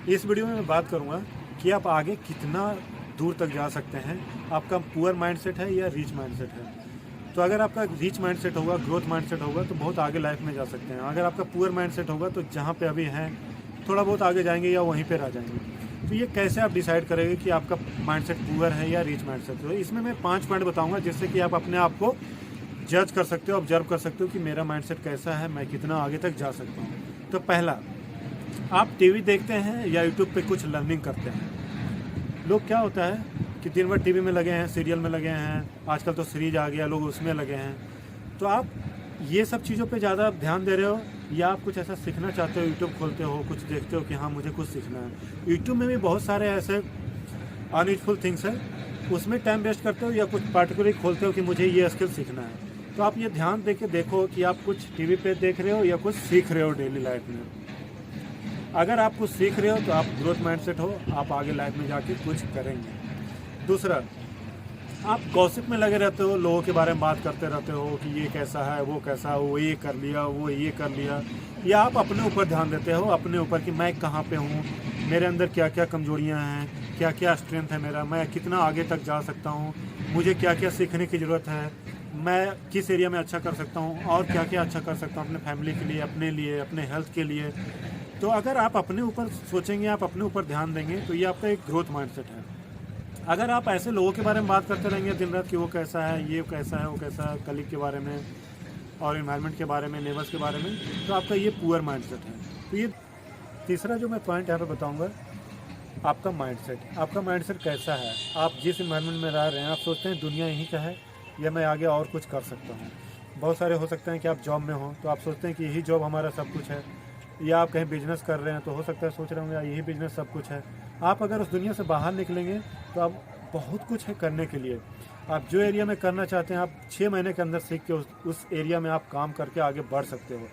इस वीडियो में मैं बात करूँगा कि आप आगे कितना दूर तक जा सकते हैं। आपका पुअर माइंडसेट है या रीच माइंडसेट है। तो अगर आपका रीच माइंडसेट होगा, ग्रोथ माइंडसेट होगा तो बहुत आगे लाइफ में जा सकते हैं। अगर आपका पुअर माइंडसेट होगा तो जहाँ पे अभी हैं थोड़ा बहुत आगे जाएंगे या वहीं पे रह जाएंगे। तो ये कैसे आप डिसाइड करेंगे कि आपका माइंडसेट पुअर है या रीच माइंडसेट। तो इसमें मैं 5 पॉइंट बताऊंगा जिससे कि आप अपने आप को जज कर सकते हो, ऑब्जर्व कर सकते हो कि मेरा माइंडसेट कैसा है, मैं कितना आगे तक जा सकता हूँ। तो पहला, आप टीवी देखते हैं या यूट्यूब पे कुछ लर्निंग करते हैं। लोग क्या होता है कि दिन भर टीवी में लगे हैं, सीरियल में लगे हैं, आजकल तो सीरीज आ गया, लोग उसमें लगे हैं। तो आप ये सब चीज़ों पे ज़्यादा ध्यान दे रहे हो या आप कुछ ऐसा सीखना चाहते हो, यूट्यूब खोलते हो, कुछ देखते हो कि हाँ मुझे कुछ सीखना है। यूट्यूब में भी बहुत सारे ऐसे अनयूजफुल थिंग्स है, उसमें टाइम वेस्ट करते हो या कुछ पार्टिकुलर खोलते हो कि मुझे ये स्किल सीखना है। तो आप ये ध्यान दे के देखो कि आप कुछ टीवी पे देख रहे हो या कुछ सीख रहे हो डेली लाइफ में। अगर आप कुछ सीख रहे हो तो आप ग्रोथ माइंडसेट हो, आप आगे लाइफ में जाके कुछ करेंगे। दूसरा, आप गॉसिप में लगे रहते हो, लोगों के बारे में बात करते रहते हो कि ये कैसा है, वो कैसा है, वो ये कर लिया, वो ये कर लिया। या आप अपने ऊपर ध्यान देते हो, अपने ऊपर कि मैं कहाँ पे हूँ, मेरे अंदर क्या क्या कमजोरियाँ हैं, क्या क्या स्ट्रेंथ है मेरा, मैं कितना आगे तक जा सकता हूँ, मुझे क्या क्या सीखने की ज़रूरत है, मैं किस एरिया में अच्छा कर सकता हूँ और क्या क्या अच्छा कर सकता हूँ अपने फैमिली के लिए, अपने हेल्थ के लिए। तो अगर आप अपने ऊपर सोचेंगे, आप अपने ऊपर ध्यान देंगे तो ये आपका एक ग्रोथ माइंडसेट है। अगर आप ऐसे लोगों के बारे में बात करते रहेंगे दिन रात कि वो कैसा है, ये कैसा है, वो कैसा है, कलीग के बारे में और इन्वायरमेंट के बारे में, नेबर्स के बारे में, तो आपका ये पुअर माइंडसेट है। तो ये तीसरा जो मैं पॉइंट यहाँ पे बताऊँगा, आपका माइंडसेट। आपका माइंडसेट कैसा है, आप जिस इन्वायरमेंट में रह रहे हैं, आप सोचते हैं दुनिया यहीं का है या मैं आगे और कुछ कर सकता हूँ। बहुत सारे हो सकते हैं कि आप जॉब में हो तो आप सोचते हैं कि यही जॉब हमारा सब कुछ है, या आप कहीं बिजनेस कर रहे हैं तो हो सकता है सोच रहे होंगे यही बिजनेस सब कुछ है। आप अगर उस दुनिया से बाहर निकलेंगे तो आप बहुत कुछ है करने के लिए। आप जो एरिया में करना चाहते हैं आप 6 महीने के अंदर सीख के उस एरिया में आप काम करके आगे बढ़ सकते हो।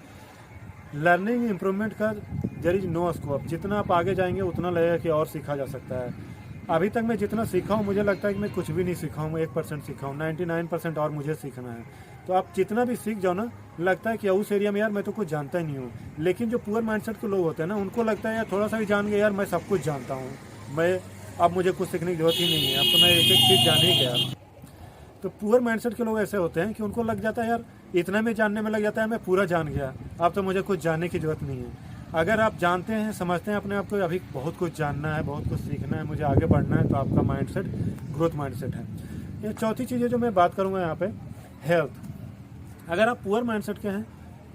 लर्निंग इम्प्रूवमेंट का देयर इज नो स्कोप। जितना आप आगे जाएंगे उतना लगेगा कि और सीखा जा सकता है। अभी तक मैं जितना सीखा हूँ मुझे लगता है कि मैं कुछ भी नहीं सीखा हूँ, 1% सीखा हूँ, 99% और मुझे सीखना है। तो आप जितना भी सीख जाओ ना, लगता है कि उस एरिया में यार मैं तो कुछ जानता ही नहीं हूँ। लेकिन जो पुअर माइंडसेट के लोग होते हैं ना, उनको लगता है यार थोड़ा सा भी जान गया यार मैं सब कुछ जानता हूँ, मैं अब मुझे कुछ सीखने की जरूरत ही नहीं है, अब तो मैं एक एक चीज़ जान ही गया। तो पुअर माइंडसेट के लोग ऐसे होते हैं कि उनको लग जाता है यार इतना में जानने में लग जाता है मैं पूरा जान गया, अब तो मुझे कुछ जानने की ज़रूरत नहीं है। अगर आप जानते हैं, समझते हैं अपने आप को अभी बहुत कुछ जानना है, बहुत कुछ सीखना है, मुझे आगे बढ़ना है, तो आपका माइंडसेट ग्रोथ माइंडसेट है। ये चौथी चीज़ है जो मैं बात करूँगा यहाँ पे, हेल्थ। अगर आप पुअर माइंडसेट के हैं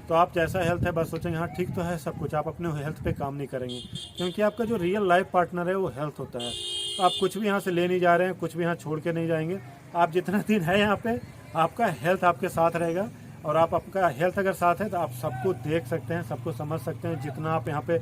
तो आप जैसा हेल्थ है बस सोचेंगे हाँ ठीक तो है सब कुछ, आप अपने हेल्थ पे काम नहीं करेंगे। क्योंकि आपका जो रियल लाइफ पार्टनर है वो हेल्थ होता है। आप कुछ भी यहाँ से ले नहीं जा रहे हैं, कुछ भी यहाँ छोड़ के नहीं जाएंगे। आप जितना दिन है यहाँ पे आपका हेल्थ आपके साथ रहेगा, और आप आपका हेल्थ अगर साथ है तो आप सबको देख सकते हैं, सबको समझ सकते हैं। जितना आप यहाँ पे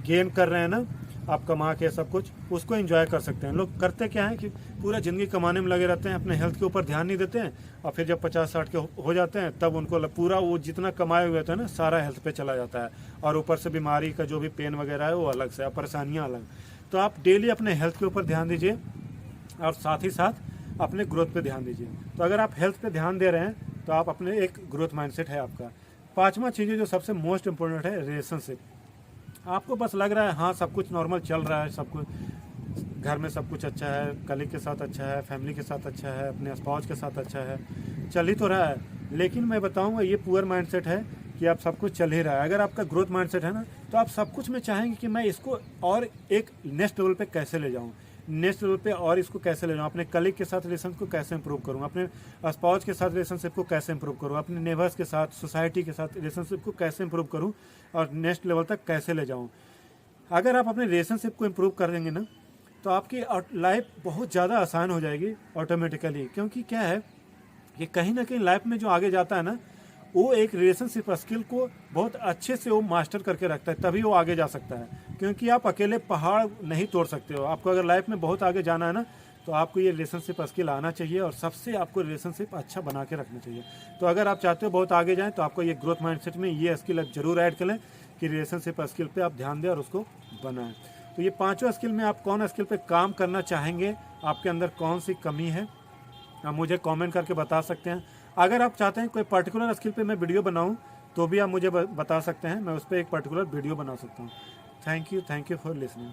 गेन कर रहे हैं ना, आप कमा के सब कुछ उसको एंजॉय कर सकते हैं। लोग करते क्या है कि पूरा ज़िंदगी कमाने में लगे रहते हैं, अपने हेल्थ के ऊपर ध्यान नहीं देते हैं, और फिर जब 50-60 के हो जाते हैं तब उनको पूरा वो जितना कमाए हुए थे ना सारा हेल्थ पे चला जाता है, और ऊपर से बीमारी का जो भी पेन वगैरह है वो अलग से, परेशानियाँ अलग। तो आप डेली अपने हेल्थ के ऊपर ध्यान दीजिए और साथ ही साथ अपने ग्रोथ पे ध्यान दीजिए। तो अगर आप हेल्थ पे ध्यान दे रहे हैं तो आप अपने एक ग्रोथ माइंडसेट है आपका। पांचवा चीज़ जो सबसे मोस्ट इम्पोर्टेंट है, रिलेशनशिप। आपको बस लग रहा है हाँ सब कुछ नॉर्मल चल रहा है, सब कुछ घर में सब कुछ अच्छा है, कलीग के साथ अच्छा है, फैमिली के साथ अच्छा है, अपने स्पाउस के साथ अच्छा है, चल ही तो रहा है। लेकिन मैं बताऊंगा ये पुअर माइंडसेट है कि आप सब कुछ चल ही रहा है। अगर आपका ग्रोथ माइंडसेट है ना तो आप सब कुछ में चाहेंगे कि मैं इसको और एक नेक्स्ट लेवल पे कैसे ले जाऊँ, नेक्स्ट लेवल पे और इसको कैसे ले जाऊँ, अपने कलीग के साथ रिलेशन को कैसे इंप्रूव करूँ, अपने स्पाउस के साथ रिलेशनशिप को कैसे इंप्रूव करूँ, अपने नेबर्स के साथ, सोसाइटी के साथ रिलेशनशिप को कैसे इंप्रूव करूँ और नेक्स्ट लेवल तक कैसे ले जाऊँ। अगर आप अपने रिलेशनशिप को इंप्रूव कर देंगे ना तो आपकी लाइफ बहुत ज़्यादा आसान हो जाएगी ऑटोमेटिकली। क्योंकि क्या है कि कहीं ना कहीं लाइफ में जो आगे जाता है ना वो एक रिलेशनशिप स्किल को बहुत अच्छे से वो मास्टर करके रखता है, तभी वो आगे जा सकता है। क्योंकि आप अकेले पहाड़ नहीं तोड़ सकते हो। आपको अगर लाइफ में बहुत आगे जाना है ना तो आपको ये रिलेशनशिप स्किल आना चाहिए, और सबसे आपको रिलेशनशिप अच्छा बना के रखना चाहिए। तो अगर आप चाहते हो बहुत आगे जाएं तो आपको ये ग्रोथ माइंडसेट में ये स्किल जरूर ऐड करें कि रिलेशनशिप स्किल पे आप ध्यान दें और उसको बनाएं। तो ये पांचों स्किल में आप कौन स्किल पे काम करना चाहेंगे, आपके अंदर कौन सी कमी है, आप मुझे कमेंट करके बता सकते हैं। अगर आप चाहते हैं कोई पर्टिकुलर स्किल पे मैं वीडियो बनाऊं तो भी आप मुझे बता सकते हैं, मैं उस पर एक पर्टिकुलर वीडियो बना सकता हूं। Thank you for listening.